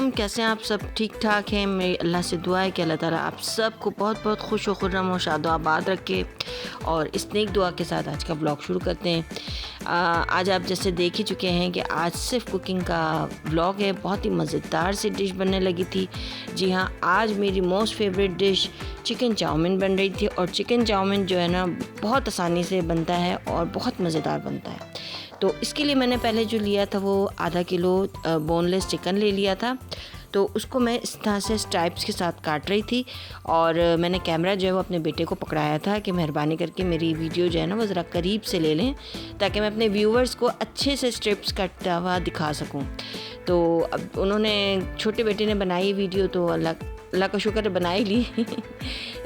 अलैकुम, कैसे हैं आप सब? ठीक ठाक हैं? मेरी अल्लाह से दुआ है कि अल्लाह ताला आप सबको बहुत बहुत खुश व खुर्रम और शादो आबाद रखे। और इस नेक दुआ के साथ आज का व्लॉग शुरू करते हैं। आज आप जैसे देख ही चुके हैं कि आज सिर्फ कुकिंग का व्लॉग है। बहुत ही मज़ेदार सी डिश बनने लगी थी। जी हाँ, आज मेरी most favourite dish chicken chow mein बन रही थी। और चिकन चाउमीन जो है ना, बहुत आसानी से बनता है और बहुत मज़ेदार बनता है। तो इसके लिए मैंने पहले जो लिया था वो आधा किलो बोनलेस चिकन ले लिया था। तो उसको मैं इस तरह से स्ट्राइप्स के साथ काट रही थी। और मैंने कैमरा जो है वो अपने बेटे को पकड़ाया था कि मेहरबानी करके मेरी वीडियो जो है ना वो ज़रा करीब से ले लें, ताकि मैं अपने व्यूवर्स को अच्छे से स्ट्रिप्स कटता हुआ दिखा सकूं। तो अब उन्होंने, छोटे बेटे ने बनाई वीडियो, तो अल्लाह का शुक्र बना ही ली।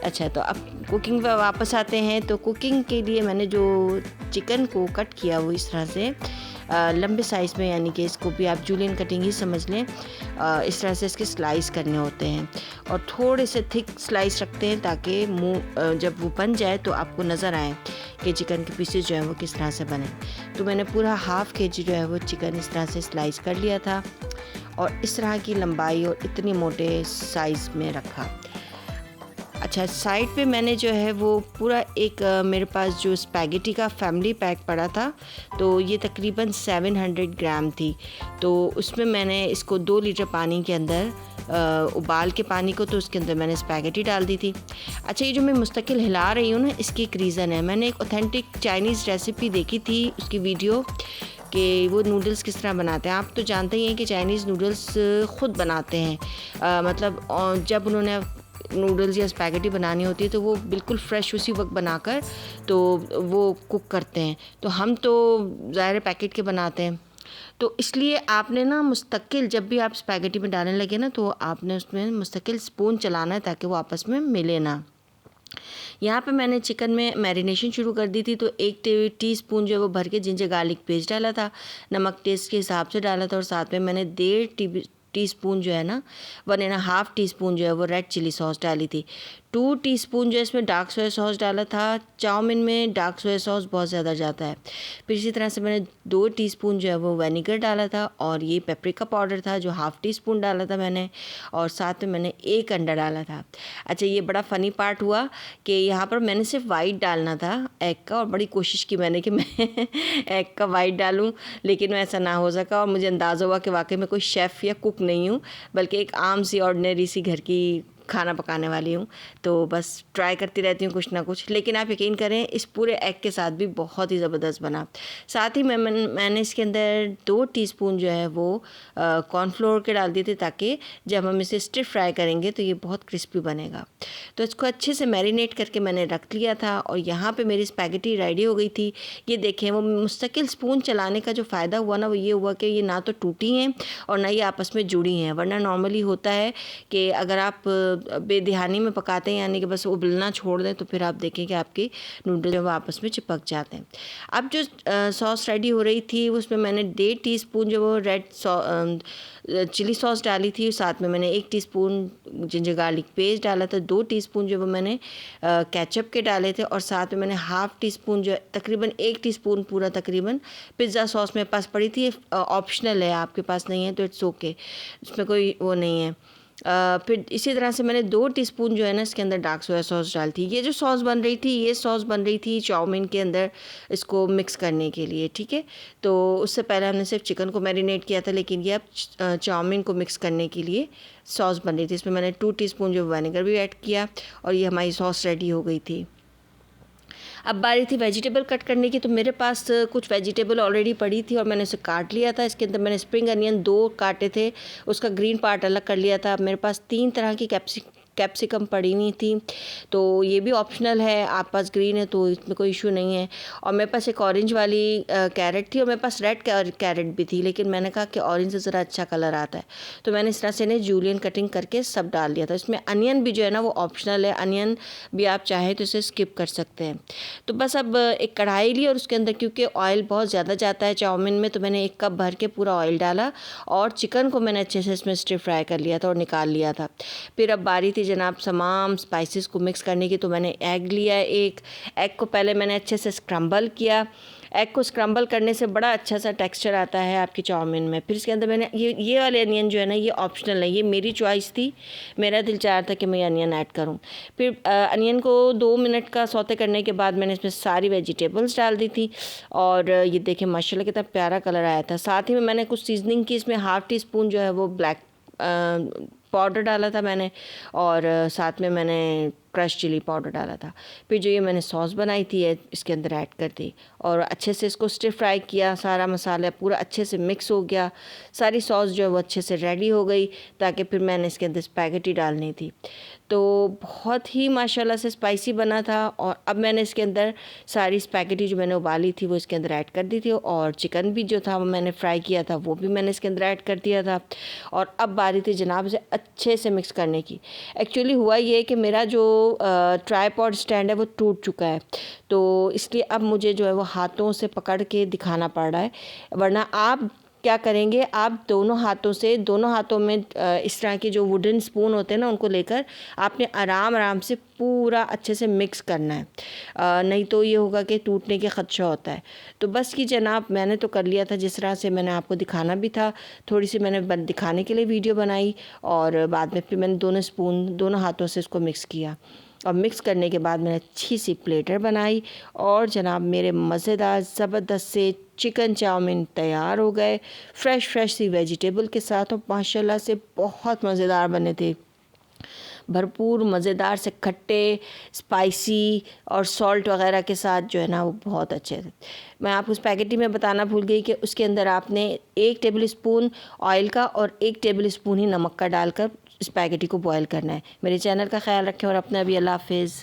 अच्छा, तो अब कुकिंग पर वापस आते हैं। तो कुकिंग के लिए मैंने जो चिकन को कट किया वो इस तरह से लंबे साइज़ में, यानी कि इसको भी आप जूलियन कटिंग ही समझ लें। इस तरह से इसके स्लाइस करने होते हैं और थोड़े से थिक स्लाइस रखते हैं, ताकि मुँह जब वो बन जाए तो आपको नज़र आए कि चिकन के पीसेस जो है वो किस तरह से बने। तो मैंने पूरा हाफ़ केजी जो है वो चिकन इस तरह से स्लाइस कर लिया था और इस तरह की लंबाई और इतनी मोटे साइज़ में रखा। अच्छा, साइड पे मैंने जो है वो पूरा एक मेरे पास जो स्पैगेटी का फैमिली पैक पड़ा था, तो ये तकरीबन 700 ग्राम थी। तो उसमें मैंने इसको 2 लीटर पानी के अंदर उबाल के पानी को, तो उसके अंदर मैंने स्पैगेटी डाल दी थी। अच्छा, ये जो मैं मुस्तकिल हिला रही हूँ ना, इसकी एक रीज़न है। मैंने एक ऑथेंटिक चाइनीज़ रेसिपी देखी थी, उसकी वीडियो, कि वो नूडल्स किस तरह बनाते हैं। आप तो जानते ही हैं कि चाइनीज़ नूडल्स ख़ुद बनाते हैं। मतलब जब उन्होंने नूडल्स या स्पैगेटी बनानी होती है तो वो बिल्कुल फ़्रेश उसी वक्त बनाकर तो वो कुक करते हैं। तो हम तो ज़ाहिर पैकेट के बनाते हैं। तो इसलिए आपने ना मुस्तकिल, जब भी आप स्पैगेटी में डालने लगे ना, तो आपने उसमें मुस्तकिल स्पून चलाना है, ताकि वो आपस में मिले ना। यहाँ पे मैंने चिकन में मैरिनेशन शुरू कर दी थी। तो 1 टीस्पून जो है वो भर के जिंजर गार्लिक पेस्ट डाला था, नमक टेस्ट के हिसाब से डाला था, और साथ में मैंने 1.5 टीस्पून जो है ना, 1.5 टीस्पून जो है वो रेड चिली सॉस डाली थी। 2 टीस्पून जो है इसमें डार्क सोया सॉस डाला था। चाउमीन में डार्क सोया सॉस बहुत ज़्यादा जाता है। फिर इसी तरह से मैंने 2 टीस्पून जो है वो विनेगर डाला था, और ये पेपरिका पाउडर था जो 1/2 टीस्पून डाला था मैंने, और साथ में मैंने 1 अंडा डाला था। अच्छा, ये बड़ा फ़नी पार्ट हुआ कि यहाँ पर मैंने सिर्फ वाइट डालना था एग का, और बड़ी कोशिश की मैंने कि मैं एग का वाइट डालूँ, लेकिन ऐसा ना हो सका। और मुझे अंदाज़ा हुआ कि वाकई मैं कोई शेफ़ या कुक नहीं हूँ, बल्कि एक आम सी ऑर्डिनरी सी घर की खाना पकाने वाली हूँ। तो बस ट्राई करती रहती हूँ कुछ ना कुछ। लेकिन आप यकीन करें, इस पूरे एग के साथ भी बहुत ही ज़बरदस्त बना। साथ ही मैंने इसके अंदर 2 टीस्पून जो है वो कॉर्नफ्लोर के डाल दिए थे, ताकि जब हम इसे स्टिर फ्राई करेंगे तो ये बहुत क्रिस्पी बनेगा। तो इसको अच्छे से मैरिनेट करके मैंने रख लिया था, और यहाँ पर मेरी स्पैगेटी रेडी हो गई थी। ये देखें, वो मुस्तकिल स्पून चलाने का जो फ़ायदा हुआ ना, वो ये हुआ कि ये ना तो टूटी हैं और ना ये आपस में जुड़ी हैं। वरना नॉर्मली होता है कि अगर आप बेध्यानी में पकाते हैं, यानी कि बस उबलना छोड़ दें, तो फिर आप देखें कि आपके नूडल्स जो आपस में चिपक जाते हैं। अब जो सॉस रेडी हो रही थी, उसमें मैंने 1.5 टीस्पून जो वो रेड चिली सॉस डाली थी। साथ में मैंने 1 टीस्पून जिंजर गार्लिक पेस्ट डाला था, 2 टीस्पून जो वो मैंने केचप के डाले थे, और साथ में मैंने 1/2 टीस्पून जो तकरीबन 1 टीस्पून पूरा तकरीबन पिज़्ज़ा सॉस मेरे पास पड़ी थी। ऑप्शनल है, आपके पास नहीं है तो इट्स ओके, इसमें कोई वो नहीं है। फिर इसी तरह से मैंने 2 टीस्पून जो है ना इसके अंदर डार्क सोया सॉस डाली थी। ये जो सॉस बन रही थी, ये सॉस बन रही थी चाउमीन के अंदर इसको मिक्स करने के लिए, ठीक है। तो उससे पहले हमने सिर्फ चिकन को मैरिनेट किया था, लेकिन ये अब चाउमीन को मिक्स करने के लिए सॉस बन रही थी। इसमें मैंने 2 टीस्पून जो विनेगर भी ऐड किया, और ये हमारी सॉस रेडी हो गई थी। अब बारी थी वेजिटेबल कट करने की। तो मेरे पास कुछ वेजिटेबल ऑलरेडी पड़ी थी और मैंने उसे काट लिया था। इसके अंदर मैंने स्प्रिंग अनियन 2 काटे थे, उसका ग्रीन पार्ट अलग कर लिया था। मेरे पास 3 तरह की कैप्सिकम पड़ी हुई थी, तो ये भी ऑप्शनल है। आप पास ग्रीन है तो इसमें कोई इशू नहीं है। और मेरे पास एक ऑरेंज वाली कैरेट थी, और मेरे पास रेड कैरेट भी थी, लेकिन मैंने कहा कि ऑरेंज से ज़रा अच्छा कलर आता है, तो मैंने इस तरह से इन्हें जूलियन कटिंग करके सब डाल दिया था। इसमें अनियन भी जो है ना वो ऑप्शनल है, अनियन भी आप चाहें तो इसे स्किप कर सकते हैं। तो बस अब एक कढ़ाई ली, और उसके अंदर क्योंकि ऑयल बहुत ज़्यादा जाता है चाउमीन में, तो मैंने 1 कप भर के पूरा ऑयल डाला, और चिकन को मैंने अच्छे से इसमें स्टिर फ्राई कर लिया था और निकाल लिया था। फिर अब बारी थी जनाब तमाम स्पाइसेस को मिक्स करने की। तो मैंने एग लिया, एक एग को पहले मैंने अच्छे से स्क्रम्बल किया, एग को स्क्रम्बल करने से बड़ा अच्छा सा टेक्सचर आता है आपकी चाउमीन में। फिर इसके अंदर मैंने ये वाले अनियन जो है ना, ये ऑप्शनल है, ये मेरी चॉइस थी, मेरा दिल चाह रहा था कि मैं ये अनियन ऐड करूँ। फिर अनियन को 2 मिनट का सौते करने के बाद मैंने इसमें सारी वेजिटेबल्स डाल दी थी और ये देखिए माशाल्लाह कितना प्यारा कलर आया था। साथ ही में मैंने कुछ सीजनिंग की, इसमें हाफ़ टी स्पून जो है वो ब्लैक पाउडर डाला था मैंने, और साथ में मैंने क्रश चिली पाउडर डाला था। फिर जो ये मैंने सॉस बनाई थी इसके अंदर ऐड कर दी और अच्छे से इसको स्टिर फ्राई किया। सारा मसाला पूरा अच्छे से मिक्स हो गया, सारी सॉस जो है वो अच्छे से रेडी हो गई, ताकि फिर मैंने इसके अंदर स्पैगेटी डालनी थी। तो बहुत ही माशाल्लाह से स्पाइसी बना था। और अब मैंने इसके अंदर सारी स्पैगेटी जो मैंने उबाली थी वो इसके अंदर ऐड कर दी थी, और चिकन भी जो था वो मैंने फ्राई किया था वो भी मैंने इसके अंदर ऐड कर दिया था। और अब बारी थी जनाब से अच्छे से मिक्स करने की। एक्चुअली हुआ ये कि मेरा जो ट्राईपॉड स्टैंड है वो टूट चुका है, तो इसलिए अब मुझे जो है वो हाथों से पकड़ के दिखाना पड़ रहा है। वरना आप क्या करेंगे, आप दोनों हाथों में इस तरह के जो वुडन स्पून होते हैं ना, उनको लेकर आपने आराम से पूरा अच्छे से मिक्स करना है, नहीं तो ये होगा कि टूटने के ख़दशा होता है। तो बस कि जनाब मैंने तो कर लिया था जिस तरह से मैंने आपको दिखाना भी था, थोड़ी सी मैंने दिखाने के लिए वीडियो बनाई, और बाद में फिर मैंने दोनों हाथों से इसको मिक्स किया। और मिक्स करने के बाद मैंने अच्छी सी प्लेटर बनाई, और जनाब मेरे मज़ेदार ज़बरदस्त से चिकन चाउमीन तैयार हो गए, फ्रेश सी वेजिटेबल के साथ, और माशाल्लाह से बहुत मज़ेदार बने थे। भरपूर मज़ेदार से खट्टे, स्पाइसी और सॉल्ट वग़ैरह के साथ जो है ना वो बहुत अच्छे थे। मैं आपको स्पैगेटी में बताना भूल गई कि उसके अंदर आपने 1 टेबल स्पून ऑयल का और 1 टेबल स्पून ही नमक का डालकर स्पैगेटी को बॉयल करना है। मेरे चैनल का ख्याल रखें और अपना भी। अल्लाह हाफ़िज़।